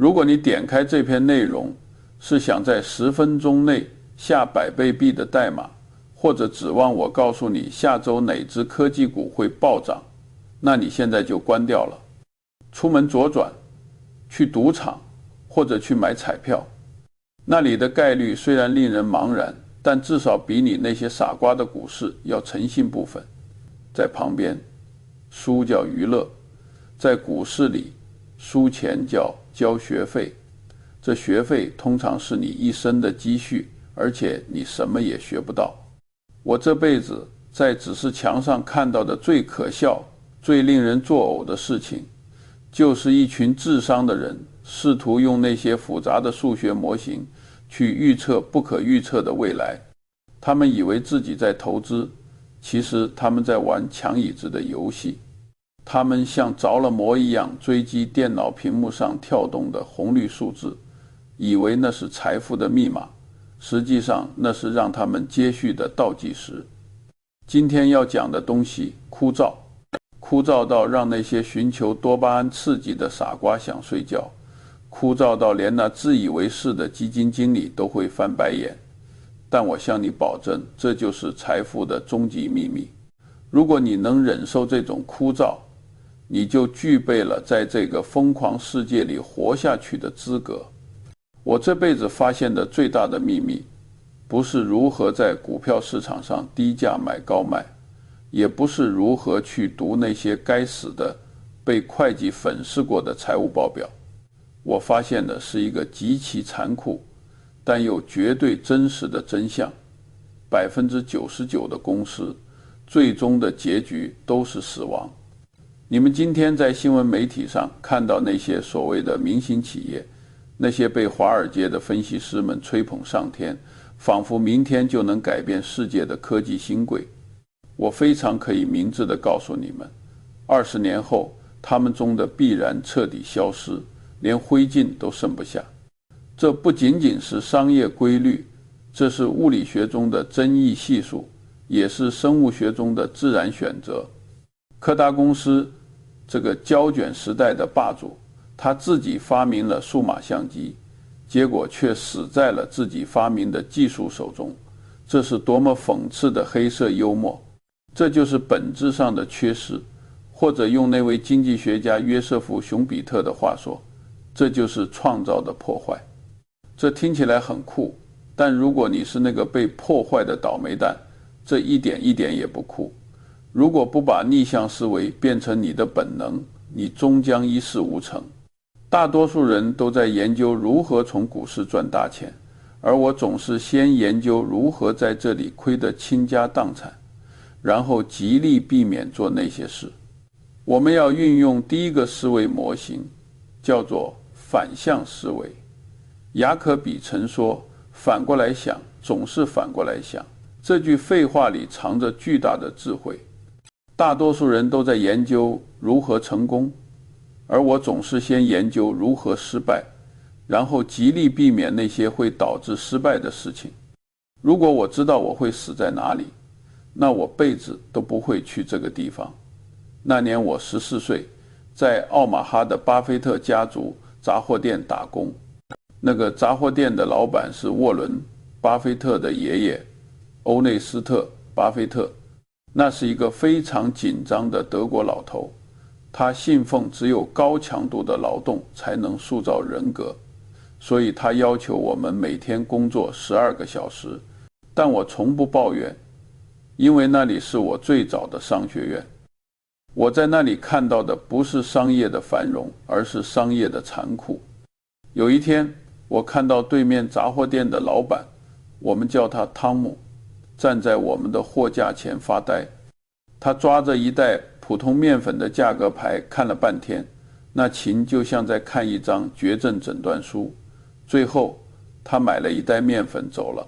如果你点开这篇内容是想在10分钟内下100倍币的代码，或者指望我告诉你下周哪只科技股会暴涨，那你现在就关掉了，出门左转，去赌场或者去买彩票。那里的概率虽然令人茫然，但至少比你那些傻瓜的股市要诚信部分。在旁边，输叫娱乐，在股市里，输钱叫交学费，这学费通常是你一生的积蓄，而且你什么也学不到。我这辈子在指示墙上看到的最可笑、最令人作呕的事情，就是一群智商的人试图用那些复杂的数学模型去预测不可预测的未来。他们以为自己在投资，其实他们在玩抢椅子的游戏。他们像着了魔一样追击电脑屏幕上跳动的红绿数字，以为那是财富的密码，实际上那是让他们接续的倒计时。今天要讲的东西枯燥，枯燥到让那些寻求多巴胺刺激的傻瓜想睡觉，枯燥到连那自以为是的基金经理都会翻白眼。但我向你保证，这就是财富的终极秘密。如果你能忍受这种枯燥，你就具备了在这个疯狂世界里活下去的资格。我这辈子发现的最大的秘密，不是如何在股票市场上低价买高卖，也不是如何去读那些该死的被会计粉饰过的财务报表。我发现的是一个极其残酷但又绝对真实的真相：99%的公司最终的结局都是死亡。你们今天在新闻媒体上看到那些所谓的明星企业，那些被华尔街的分析师们吹捧上天，仿佛明天就能改变世界的科技新贵。我非常可以明智地告诉你们，20年后他们中的必然彻底消失，连灰烬都剩不下。这不仅仅是商业规律，这是物理学中的争议系数，也是生物学中的自然选择。柯达公司这个胶卷时代的霸主，他自己发明了数码相机，结果却死在了自己发明的技术手中。这是多么讽刺的黑色幽默！这就是本质上的缺失，或者用那位经济学家约瑟夫·熊彼特的话说，这就是创造的破坏。这听起来很酷，但如果你是那个被破坏的倒霉蛋，这一点也不酷。如果不把逆向思维变成你的本能，你终将一事无成。大多数人都在研究如何从股市赚大钱，而我总是先研究如何在这里亏得倾家荡产，然后极力避免做那些事。我们要运用第一个思维模型，叫做反向思维。雅可比曾说，反过来想，总是反过来想。这句废话里藏着巨大的智慧。大多数人都在研究如何成功，而我总是先研究如何失败，然后极力避免那些会导致失败的事情。如果我知道我会死在哪里，那我辈子都不会去这个地方。那年我14岁，在奥马哈的巴菲特家族杂货店打工。那个杂货店的老板是沃伦·巴菲特的爷爷欧内斯特·巴菲特。那是一个非常紧张的德国老头，他信奉只有高强度的劳动才能塑造人格，所以他要求我们每天工作12个小时。但我从不抱怨，因为那里是我最早的商学院。我在那里看到的不是商业的繁荣，而是商业的残酷。有一天，我看到对面杂货店的老板，我们叫他汤姆，站在我们的货架前发呆。他抓着一袋普通面粉的价格牌看了半天，那情就像在看一张绝症诊断书。最后他买了一袋面粉走了。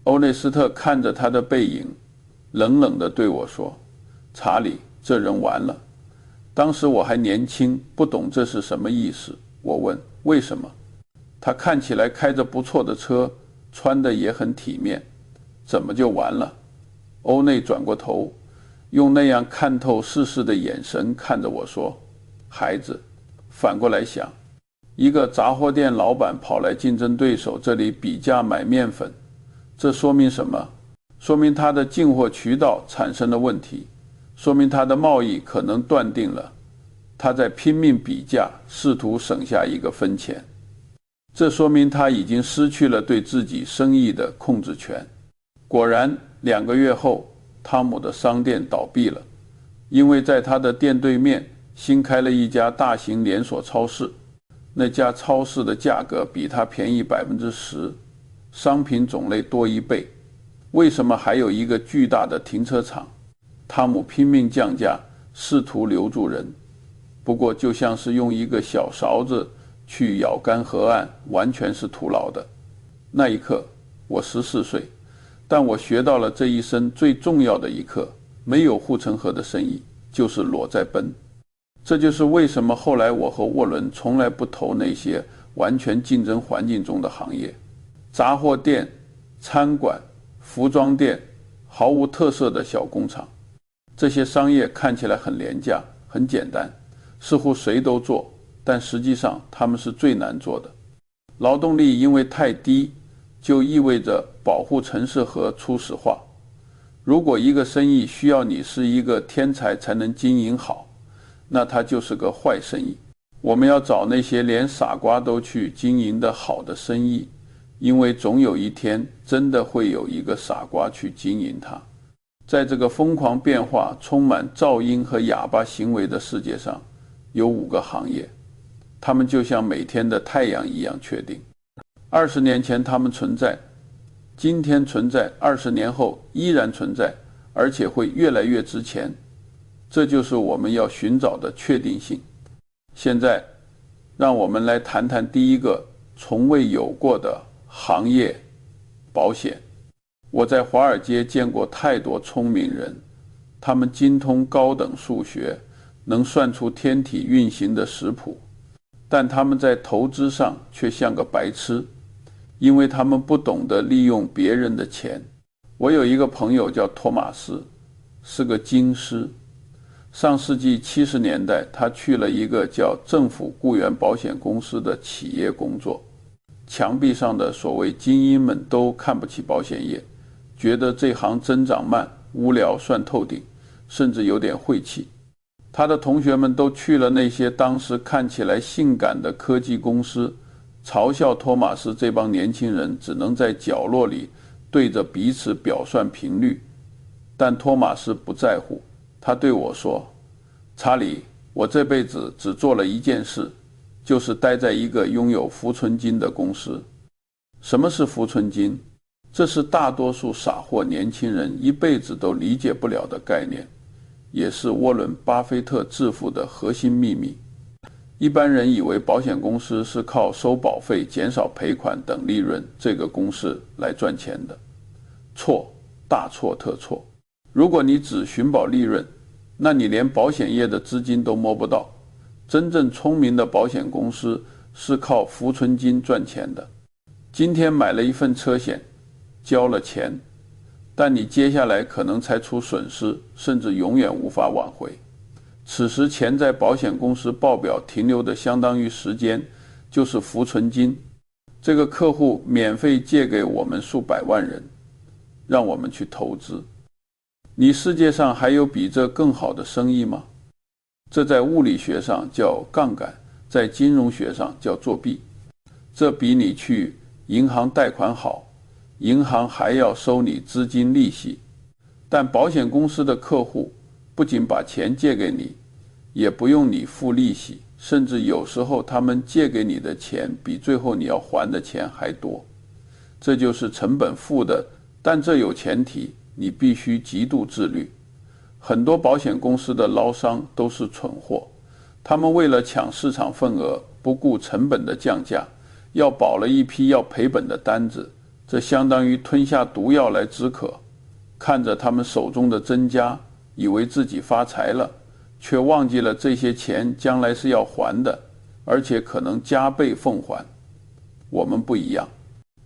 欧内斯特看着他的背影，冷冷地对我说，查理，这人完了。当时我还年轻，不懂这是什么意思。我问为什么。他看起来开着不错的车，穿得也很体面，怎么就完了？欧内转过头，用那样看透世事的眼神看着我说，孩子，反过来想，一个杂货店老板跑来竞争对手这里比价买面粉，这说明什么？说明他的进货渠道产生了问题，说明他的贸易可能断定了，他在拼命比价，试图省下一个分钱。这说明他已经失去了对自己生意的控制权。果然，2个月后，汤姆的商店倒闭了，因为在他的店对面新开了一家大型连锁超市，那家超市的价格比他便宜10%，商品种类多1倍。为什么还有一个巨大的停车场？汤姆拼命降价，试图留住人，不过就像是用一个小勺子去舀干河岸，完全是徒劳的。那一刻，我14岁，但我学到了这一生最重要的一课：没有护城河的生意就是裸在奔。这就是为什么后来我和沃伦从来不投那些完全竞争环境中的行业，杂货店、餐馆、服装店，毫无特色的小工厂。这些商业看起来很廉价，很简单，似乎谁都做，但实际上他们是最难做的。劳动力因为太低，就意味着保护城市和初始化。如果一个生意需要你是一个天才才能经营好，那它就是个坏生意。我们要找那些连傻瓜都去经营的好的生意，因为总有一天真的会有一个傻瓜去经营它。在这个疯狂变化、充满噪音和哑巴行为的世界上，有5个行业，它们就像每天的太阳一样确定。20年前它们存在，今天存在，20年后依然存在，而且会越来越值钱。这就是我们要寻找的确定性。现在，让我们来谈谈第一个从未有过的行业——保险。我在华尔街见过太多聪明人，他们精通高等数学，能算出天体运行的食谱，但他们在投资上却像个白痴，因为他们不懂得利用别人的钱。我有一个朋友叫托马斯，是个经师。上世纪70年代，他去了一个叫政府雇员保险公司的企业工作。墙壁上的所谓精英们都看不起保险业，觉得这行增长慢、无聊、算透顶，甚至有点晦气。他的同学们都去了那些当时看起来性感的科技公司，嘲笑托马斯这帮年轻人只能在角落里对着彼此表算频率。但托马斯不在乎，他对我说：“查理，我这辈子只做了一件事，就是待在一个拥有浮存金的公司。”什么是浮存金？这是大多数傻货年轻人一辈子都理解不了的概念，也是沃伦·巴菲特致富的核心秘密。一般人以为保险公司是靠收保费、减少赔款等利润这个公式来赚钱的。错，大错特错。如果你只寻保利润，那你连保险业的资金都摸不到。真正聪明的保险公司是靠浮存金赚钱的。今天买了一份车险，交了钱，但你接下来可能才出损失，甚至永远无法挽回。此时钱在保险公司报表停留的相当于时间，就是浮存金。这个客户免费借给我们数百万人，让我们去投资。你世界上还有比这更好的生意吗？这在物理学上叫杠杆，在金融学上叫作弊。这比你去银行贷款好，银行还要收你资金利息。但保险公司的客户不仅把钱借给你，也不用你付利息，甚至有时候他们借给你的钱比最后你要还的钱还多。这就是成本负的，但这有前提，你必须极度自律。很多保险公司的捞商都是蠢货，他们为了抢市场份额，不顾成本的降价，要保了一批要赔本的单子，这相当于吞下毒药来止渴。看着他们手中的增加，以为自己发财了，却忘记了这些钱将来是要还的，而且可能加倍奉还。我们不一样，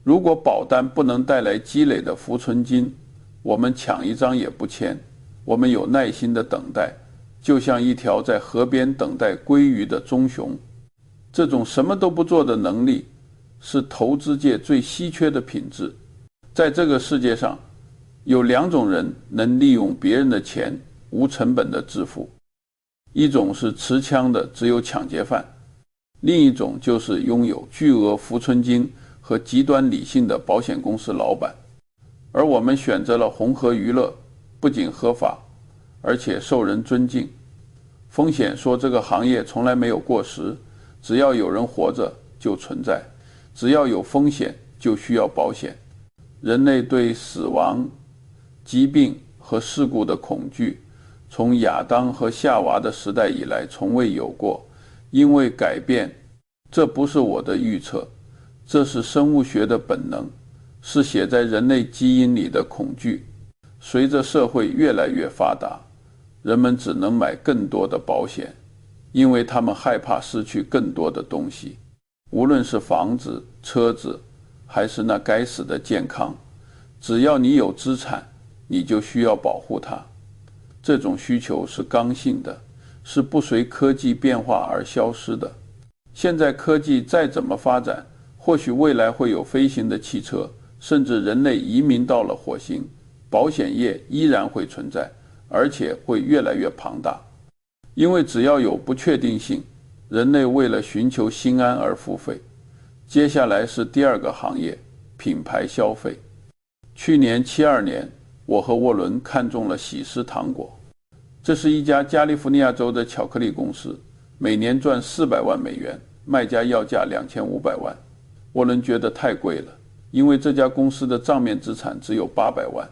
如果保单不能带来积累的浮存金，我们抢一张也不签。我们有耐心的等待，就像一条在河边等待鲑鱼的棕熊。这种什么都不做的能力是投资界最稀缺的品质。在这个世界上，有两种人能利用别人的钱无成本的致富，一种是持枪的只有抢劫犯，另一种就是拥有巨额浮存金和极端理性的保险公司老板。而我们选择了红河娱乐，不仅合法，而且受人尊敬。风险说这个行业从来没有过时，只要有人活着就存在，只要有风险就需要保险。人类对死亡、疾病和事故的恐惧，从亚当和夏娃的时代以来从未有过。因为改变，这不是我的预测，这是生物学的本能，是写在人类基因里的恐惧。随着社会越来越发达，人们只能买更多的保险，因为他们害怕失去更多的东西，无论是房子、车子，还是那该死的健康。只要你有资产，你就需要保护它。这种需求是刚性的，是不随科技变化而消失的。现在科技再怎么发展，或许未来会有飞行的汽车，甚至人类移民到了火星，保险业依然会存在，而且会越来越庞大。因为只要有不确定性，人类为了寻求心安而付费。接下来是第二个行业，品牌消费。去年72年，我和沃伦看中了喜诗糖果。这是一家加利福尼亚州的巧克力公司，每年赚400万美元，卖家要价2500万。沃伦觉得太贵了，因为这家公司的账面资产只有800万。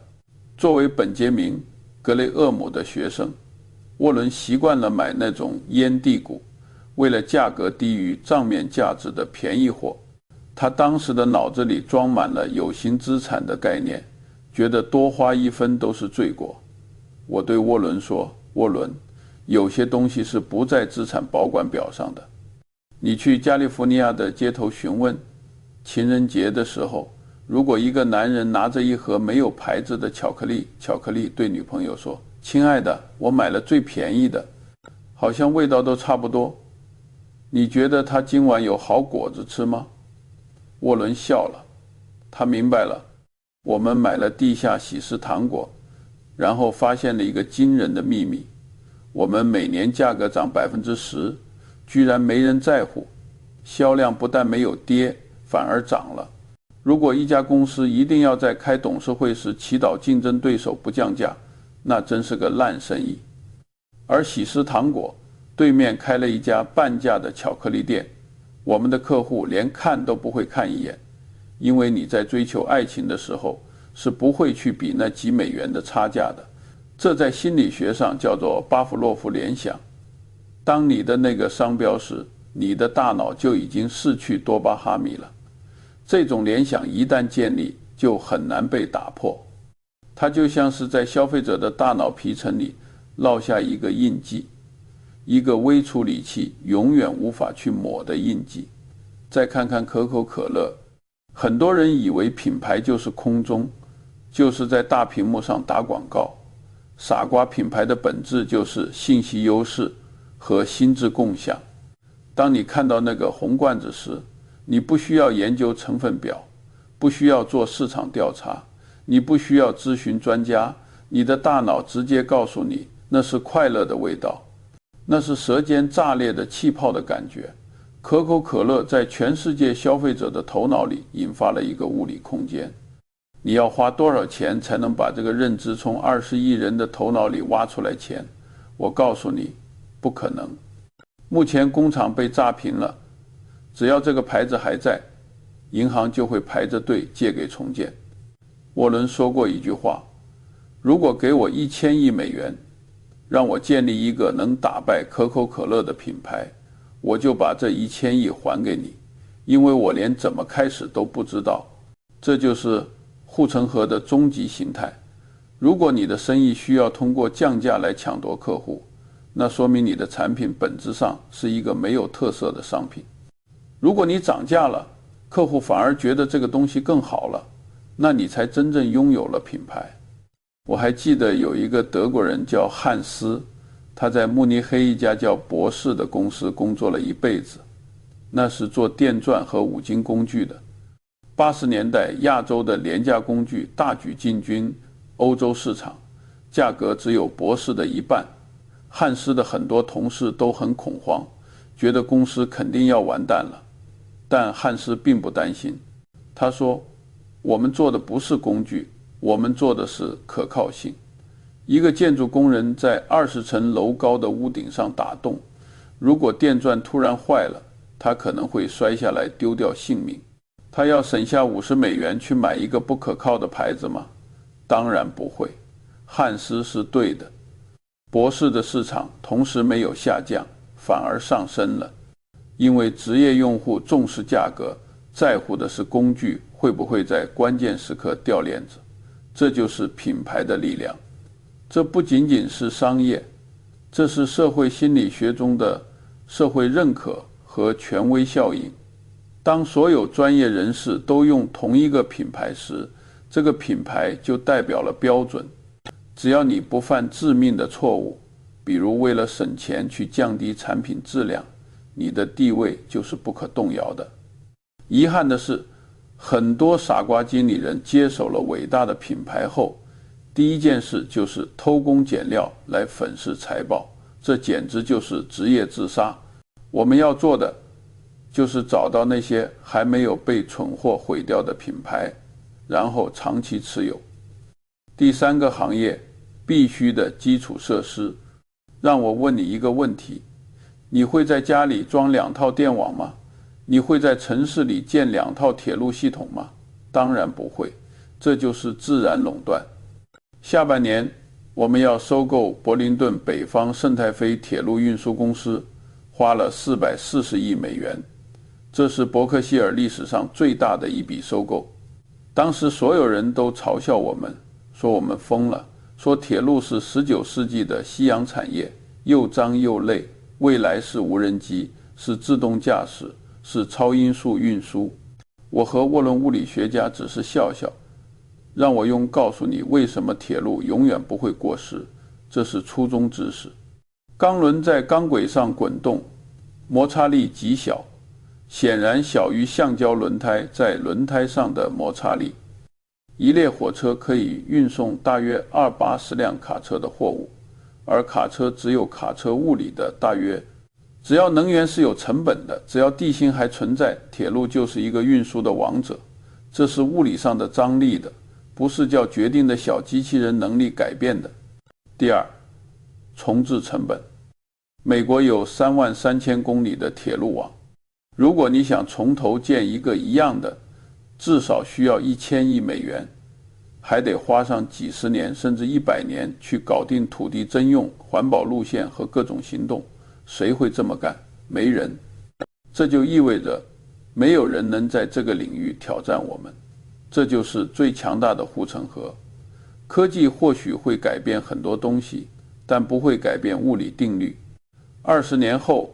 作为本杰明·格雷厄姆的学生，沃伦习惯了买那种烟蒂股，为了价格低于账面价值的便宜货。他当时的脑子里装满了有形资产的概念，觉得多花1分都是罪过。我对沃伦说，沃伦，有些东西是不在资产保管表上的。你去加利福尼亚的街头询问，情人节的时候，如果一个男人拿着一盒没有牌子的巧克力对女朋友说，亲爱的，我买了最便宜的，好像味道都差不多，你觉得他今晚有好果子吃吗？沃伦笑了，他明白了，我们买了地下喜诗糖果，然后发现了一个惊人的秘密，我们每年价格涨10%，居然没人在乎，销量不但没有跌，反而涨了。如果一家公司一定要在开董事会时祈祷竞争对手不降价，那真是个烂生意。而喜诗糖果对面开了一家半价的巧克力店，我们的客户连看都不会看一眼，因为你在追求爱情的时候是不会去比那几美元的差价的。这在心理学上叫做巴甫洛夫联想。当你的那个商标时，你的大脑就已经失去多巴哈米了。这种联想一旦建立，就很难被打破。它就像是在消费者的大脑皮层里烙下一个印记，一个微处理器永远无法去抹的印记。再看看可口可乐，很多人以为品牌就是空中，就是在大屏幕上打广告。傻瓜品牌的本质就是信息优势和心智共享。当你看到那个红罐子时，你不需要研究成分表，不需要做市场调查，你不需要咨询专家，你的大脑直接告诉你，那是快乐的味道，那是舌尖炸裂的气泡的感觉。可口可乐在全世界消费者的头脑里引发了一个物理空间。你要花多少钱才能把这个认知从20亿人的头脑里挖出来钱？我告诉你，不可能。目前工厂被炸平了，只要这个牌子还在，银行就会排着队借给重建。沃伦说过一句话，如果给我1000亿美元，让我建立一个能打败可口可乐的品牌，我就把这1000亿还给你，因为我连怎么开始都不知道。这就是护城河的终极形态。如果你的生意需要通过降价来抢夺客户，那说明你的产品本质上是一个没有特色的商品。如果你涨价了，客户反而觉得这个东西更好了，那你才真正拥有了品牌。我还记得有一个德国人叫汉斯，他在慕尼黑一家叫博士的公司工作了一辈子。那是做电钻和五金工具的。80年代，亚洲的廉价工具大举进军欧洲市场，价格只有博士的一半。汉斯的很多同事都很恐慌，觉得公司肯定要完蛋了。但汉斯并不担心，他说：“我们做的不是工具，我们做的是可靠性。”一个建筑工人在20层楼高的屋顶上打洞，如果电钻突然坏了，他可能会摔下来丢掉性命。他要省下$50去买一个不可靠的牌子吗？当然不会。汉斯是对的。博士的市场同时没有下降，反而上升了，因为职业用户重视价格，在乎的是工具会不会在关键时刻掉链子。这就是品牌的力量。这不仅仅是商业，这是社会心理学中的社会认可和权威效应。当所有专业人士都用同一个品牌时，这个品牌就代表了标准。只要你不犯致命的错误，比如为了省钱去降低产品质量，你的地位就是不可动摇的。遗憾的是，很多傻瓜经理人接手了伟大的品牌后，第一件事就是偷工减料来粉饰财报，这简直就是职业自杀。我们要做的就是找到那些还没有被蠢货毁掉的品牌，然后长期持有。第三个行业，必须的基础设施。让我问你一个问题，你会在家里装2套电网吗？你会在城市里建2套铁路系统吗？当然不会，这就是自然垄断。下半年我们要收购柏林顿北方圣太菲铁路运输公司，花了440亿美元，这是伯克希尔历史上最大的一笔收购。当时所有人都嘲笑我们，说我们疯了，说铁路是19世纪的夕阳产业，又脏又累，未来是无人机，是自动驾驶，是超音速运输。我和涡轮物理学家只是笑笑，让我用告诉你为什么铁路永远不会过时，这是初中知识。钢轮在钢轨上滚动，摩擦力极小，显然小于橡胶轮胎在轮胎上的摩擦力。一列火车可以运送大约280辆卡车的货物，而卡车只有卡车物理的大约。只要能源是有成本的，只要地心还存在，铁路就是一个运输的王者。这是物理上的张力的，不是叫决定的小机器人能力改变的。第二，重置成本。美国有33000公里的铁路网，如果你想从头建一个一样的，至少需要1000亿美元，还得花上几十年甚至100年去搞定土地征用、环保路线和各种行动。谁会这么干？没人。这就意味着没有人能在这个领域挑战我们。这就是最强大的护城河。科技或许会改变很多东西，但不会改变物理定律。20年后，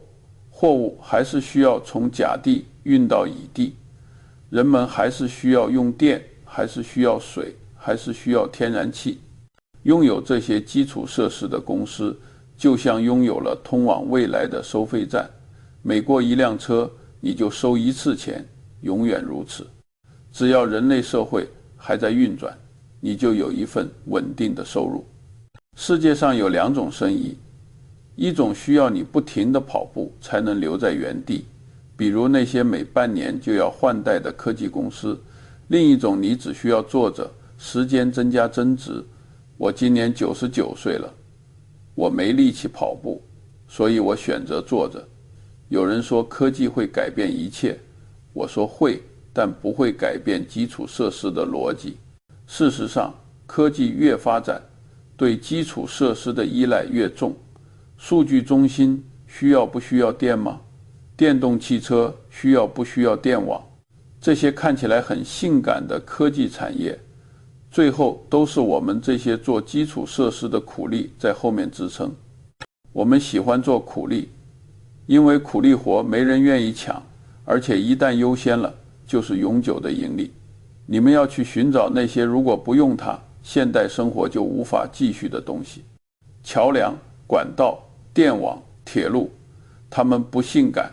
货物还是需要从甲地运到乙地，人们还是需要用电，还是需要水，还是需要天然气。拥有这些基础设施的公司，就像拥有了通往未来的收费站，每过一辆车，你就收1次钱，永远如此。只要人类社会还在运转，你就有一份稳定的收入。世界上有2种生意，一种需要你不停地跑步才能留在原地，比如那些每半年就要换代的科技公司；另一种你只需要坐着，时间增加增值。我今年99岁了，我没力气跑步，所以我选择坐着。有人说科技会改变一切，我说会，但不会改变基础设施的逻辑。事实上，科技越发展，对基础设施的依赖越重。数据中心需要不需要电吗？电动汽车需要不需要电网？这些看起来很性感的科技产业，最后都是我们这些做基础设施的苦力在后面支撑。我们喜欢做苦力，因为苦力活没人愿意抢，而且一旦优先了，就是永久的盈利。你们要去寻找那些如果不用它，现代生活就无法继续的东西。桥梁、管道、电网、铁路，它们不性感，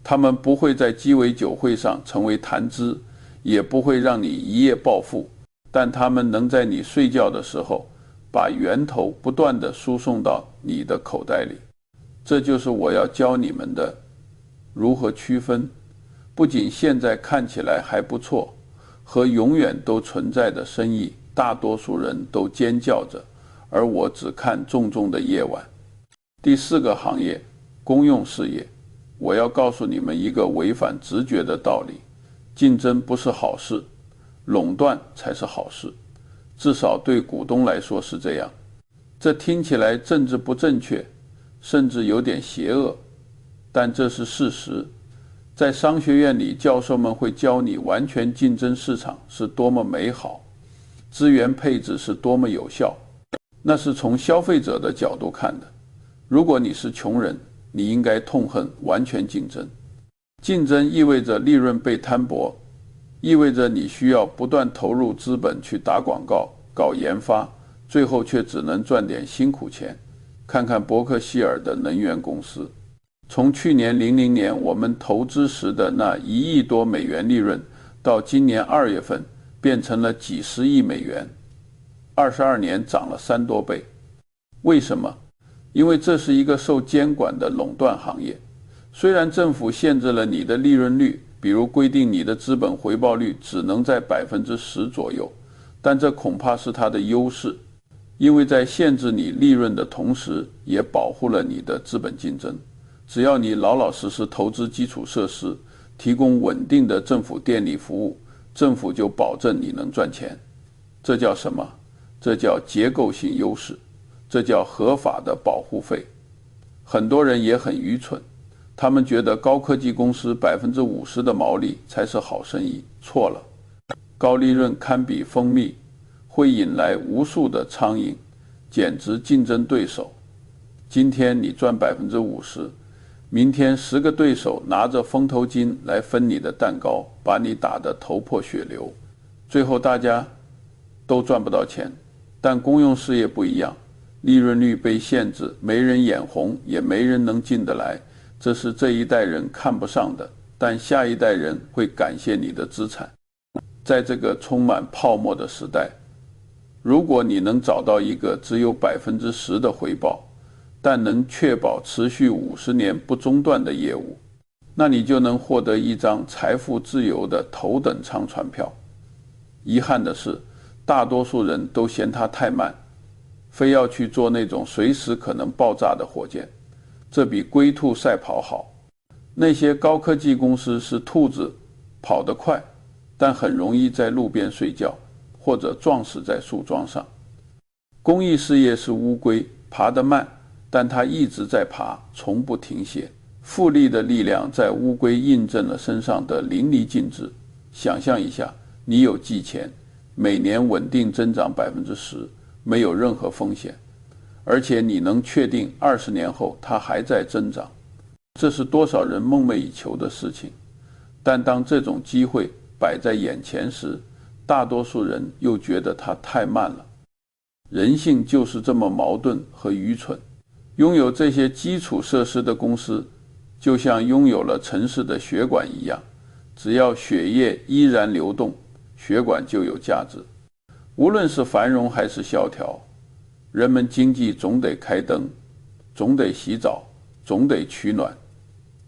他们不会在鸡尾酒会上成为谈资，也不会让你一夜暴富，但他们能在你睡觉的时候把源头不断地输送到你的口袋里。这就是我要教你们的，如何区分不仅现在看起来还不错和永远都存在的生意，大多数人都尖叫着，而我只看重重的夜晚。第4个行业，公用事业。我要告诉你们一个违反直觉的道理，竞争不是好事，垄断才是好事，至少对股东来说是这样。这听起来政治不正确，甚至有点邪恶，但这是事实。在商学院里，教授们会教你完全竞争市场是多么美好，资源配置是多么有效，那是从消费者的角度看的。如果你是穷人，你应该痛恨完全竞争。竞争意味着利润被摊薄，意味着你需要不断投入资本去打广告、搞研发，最后却只能赚点辛苦钱。看看伯克希尔的能源公司，从去年00年我们投资时的那1亿多美元利润，到今年2月份变成了几十亿美元，22年涨了3多倍。为什么？因为这是一个受监管的垄断行业。虽然政府限制了你的利润率，比如规定你的资本回报率只能在10%左右，但这恐怕是它的优势，因为在限制你利润的同时，也保护了你的资本竞争。只要你老老实实投资基础设施，提供稳定的政府电力服务，政府就保证你能赚钱。这叫什么？这叫结构性优势，这叫合法的保护费。很多人也很愚蠢，他们觉得高科技公司50%的毛利才是好生意，错了。高利润堪比蜂蜜，会引来无数的苍蝇，简直竞争对手。今天你赚50%，明天10个对手拿着风头巾来分你的蛋糕，把你打得头破血流，最后大家都赚不到钱。但公用事业不一样，利润率被限制，没人眼红，也没人能进得来，这是这一代人看不上的，但下一代人会感谢你的资产。在这个充满泡沫的时代，如果你能找到一个只有10%的回报，但能确保持续50年不中断的业务，那你就能获得一张财富自由的头等舱船票。遗憾的是，大多数人都嫌它太慢，非要去做那种随时可能爆炸的火箭，这比龟兔赛跑好。那些高科技公司是兔子，跑得快，但很容易在路边睡觉，或者撞死在树桩上。公益事业是乌龟，爬得慢，但它一直在爬，从不停歇。复利的力量在乌龟印证了身上的淋漓尽致。想象一下，你有寄钱，每年稳定增长10%，没有任何风险，而且你能确定20年后它还在增长，这是多少人梦寐以求的事情。但当这种机会摆在眼前时，大多数人又觉得它太慢了。人性就是这么矛盾和愚蠢。拥有这些基础设施的公司，就像拥有了城市的血管一样，只要血液依然流动，血管就有价值。无论是繁荣还是萧条，人们经济总得开灯，总得洗澡，总得取暖。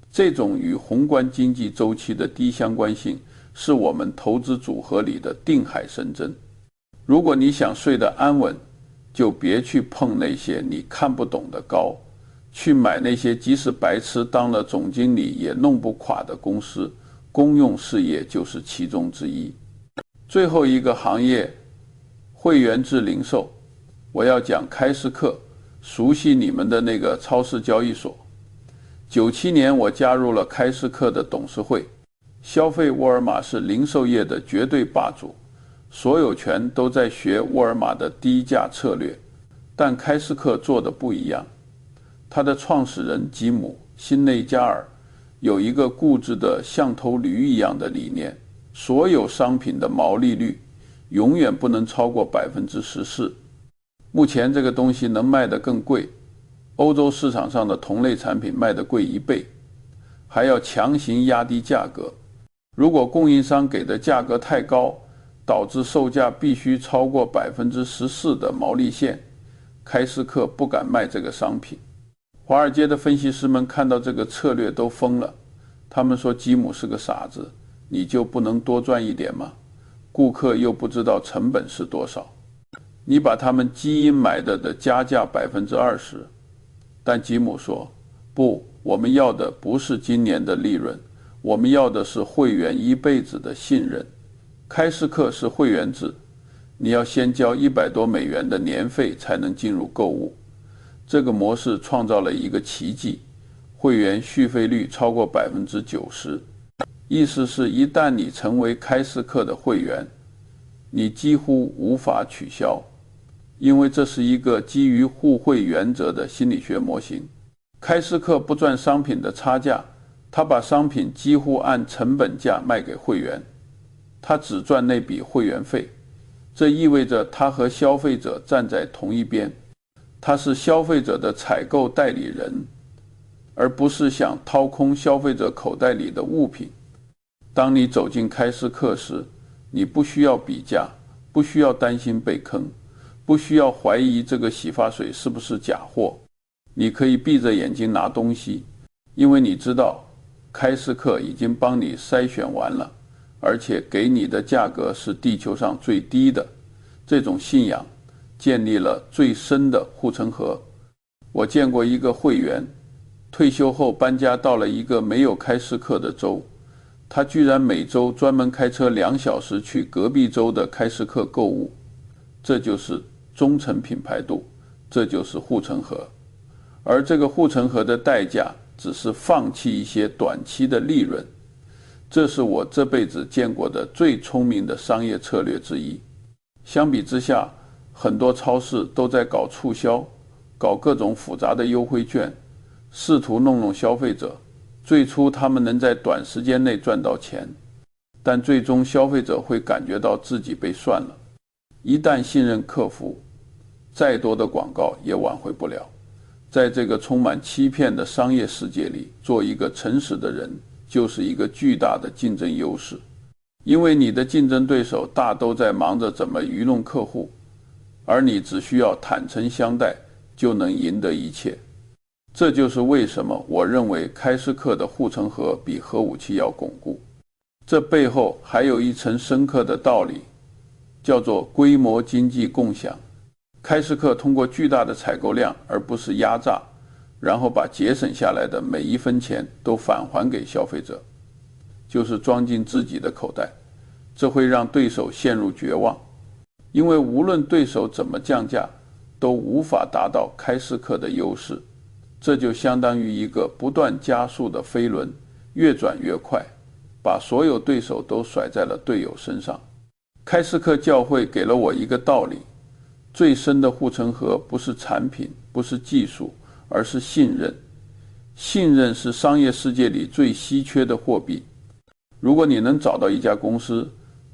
这种与宏观经济周期的低相关性，是我们投资组合里的定海神针。如果你想睡得安稳，就别去碰那些你看不懂的高，去买那些即使白痴当了总经理也弄不垮的公司。公用事业就是其中之一。最后一个行业，会员制零售。我要讲开市客，熟悉你们的那个超市交易所。97年我加入了开市客的董事会。消费沃尔玛是零售业的绝对霸主，所有权都在学沃尔玛的低价策略，但开市客做的不一样。他的创始人吉姆·辛内加尔有一个固执的像头驴一样的理念，所有商品的毛利率永远不能超过14%。目前这个东西能卖得更贵，欧洲市场上的同类产品卖得贵1倍。还要强行压低价格。如果供应商给的价格太高，导致售价必须超过14%的毛利线，开市客不敢卖这个商品。华尔街的分析师们看到这个策略都疯了，他们说吉姆是个傻子，你就不能多赚一点吗？顾客又不知道成本是多少，你把他们基因买的加价20%。但吉姆说，不，我们要的不是今年的利润，我们要的是会员一辈子的信任。开市客是会员制，你要先交$100多的年费才能进入购物。这个模式创造了一个奇迹，会员续费率超过90%。意思是一旦你成为开市客的会员，你几乎无法取消，因为这是一个基于互惠原则的心理学模型。开市客不赚商品的差价，他把商品几乎按成本价卖给会员，他只赚那笔会员费，这意味着他和消费者站在同一边，他是消费者的采购代理人，而不是想掏空消费者口袋里的物品。当你走进开市客时，你不需要比价，不需要担心被坑，不需要怀疑这个洗发水是不是假货，你可以闭着眼睛拿东西，因为你知道开市客已经帮你筛选完了，而且给你的价格是地球上最低的。这种信仰建立了最深的护城河。我见过一个会员退休后搬家到了一个没有开市客的州，他居然每周专门开车2小时去隔壁州的开市客购物。这就是忠诚品牌度，这就是护城河。而这个护城河的代价只是放弃一些短期的利润。这是我这辈子见过的最聪明的商业策略之一。相比之下，很多超市都在搞促销，搞各种复杂的优惠券，试图弄消费者。最初他们能在短时间内赚到钱，但最终消费者会感觉到自己被涮了。一旦信任客服，再多的广告也挽回不了。在这个充满欺骗的商业世界里，做一个诚实的人就是一个巨大的竞争优势，因为你的竞争对手大都在忙着怎么愚弄客户，而你只需要坦诚相待就能赢得一切。这就是为什么我认为开市客的护城河比核武器要巩固。这背后还有一层深刻的道理，叫做规模经济共享。开市客通过巨大的采购量而不是压榨，然后把节省下来的每一分钱都返还给消费者，就是装进自己的口袋。这会让对手陷入绝望，因为无论对手怎么降价，都无法达到开市客的优势。这就相当于一个不断加速的飞轮，越转越快，把所有对手都甩在了队友身上。开市客教会给了我一个道理，最深的护城河不是产品，不是技术，而是信任。信任是商业世界里最稀缺的货币。如果你能找到一家公司，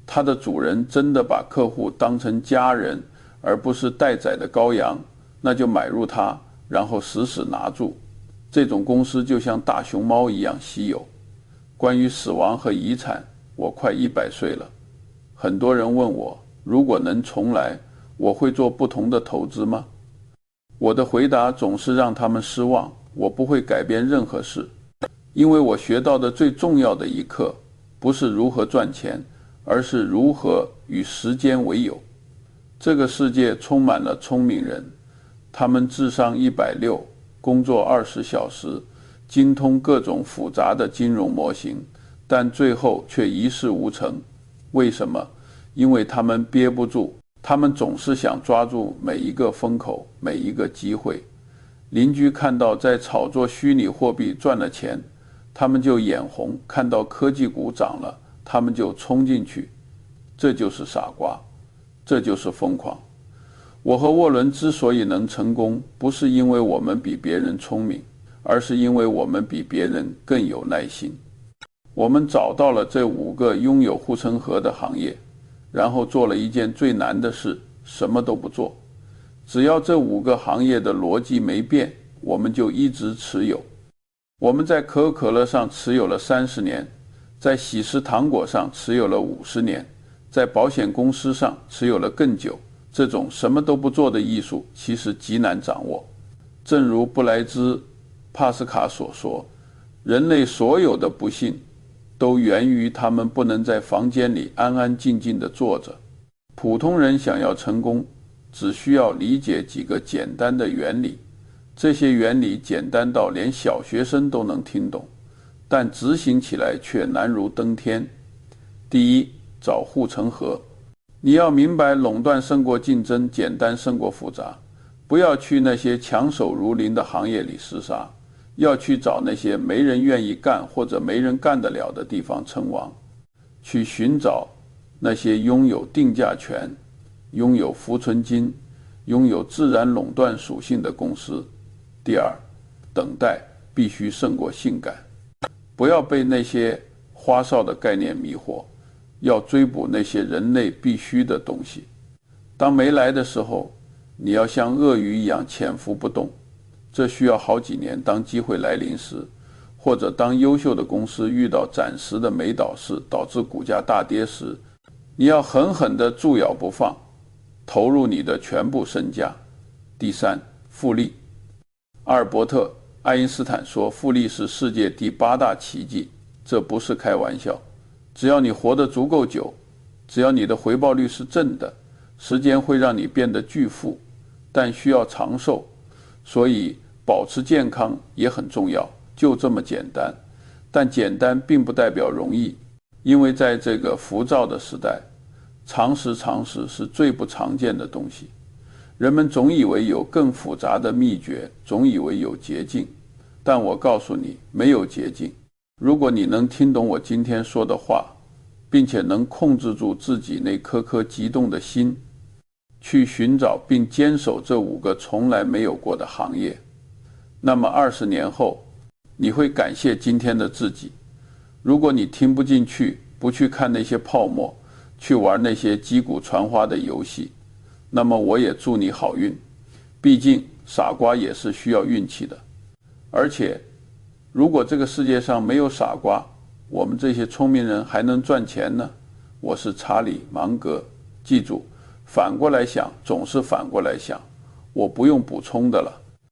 它的主人真的把客户当成家人，而不是待宰的羔羊，那就买入它，然后死死拿住。这种公司就像大熊猫一样稀有。关于死亡和遗产，我快100岁了。很多人问我，如果能重来，我会做不同的投资吗？我的回答总是让他们失望，我不会改变任何事，因为我学到的最重要的一课，不是如何赚钱，而是如何与时间为友。这个世界充满了聪明人，他们智商160，工作20小时，精通各种复杂的金融模型，但最后却一事无成。为什么？因为他们憋不住，他们总是想抓住每一个风口，每一个机会。邻居看到在炒作虚拟货币赚了钱，他们就眼红；看到科技股涨了，他们就冲进去。这就是傻瓜，这就是疯狂。我和沃伦之所以能成功，不是因为我们比别人聪明，而是因为我们比别人更有耐心。我们找到了这5个拥有护城河的行业，然后做了一件最难的事，什么都不做。只要这5个行业的逻辑没变，我们就一直持有。我们在可口可乐上持有了30年，在喜事糖果上持有了50年，在保险公司上持有了更久。这种什么都不做的艺术其实极难掌握。正如布莱兹·帕斯卡所说，人类所有的不幸都源于他们不能在房间里安安静静地坐着。普通人想要成功，只需要理解几个简单的原理，这些原理简单到连小学生都能听懂，但执行起来却难如登天。第一，找护城河。你要明白，垄断胜过竞争，简单胜过复杂。不要去那些强手如林的行业里厮杀，要去找那些没人愿意干或者没人干得了的地方称王，去寻找那些拥有定价权、拥有浮存金、拥有自然垄断属性的公司。第二，等待必须胜过性感。不要被那些花哨的概念迷惑，要追捕那些人类必须的东西。当没来的时候，你要像鳄鱼一样潜伏不动，这需要好几年。当机会来临时，或者当优秀的公司遇到暂时的没倒市，导致股价大跌时，你要狠狠地住咬不放，投入你的全部身家。第三，复利。阿尔伯特·爱因斯坦说，复利是世界第8大奇迹，这不是开玩笑。只要你活得足够久，只要你的回报率是正的，时间会让你变得巨富，但需要长寿，所以保持健康也很重要，就这么简单。但简单并不代表容易，因为在这个浮躁的时代，常识是最不常见的东西。人们总以为有更复杂的秘诀，总以为有捷径，但我告诉你，没有捷径。如果你能听懂我今天说的话，并且能控制住自己那颗颗激动的心，去寻找并坚守这5个从来没有过的行业，那么20年后，你会感谢今天的自己。如果你听不进去，不去看那些泡沫，去玩那些击鼓传花的游戏，那么我也祝你好运。毕竟傻瓜也是需要运气的。而且如果这个世界上没有傻瓜，我们这些聪明人还能赚钱呢？我是查理·芒格。记住，反过来想，总是反过来想。我不用补充的了。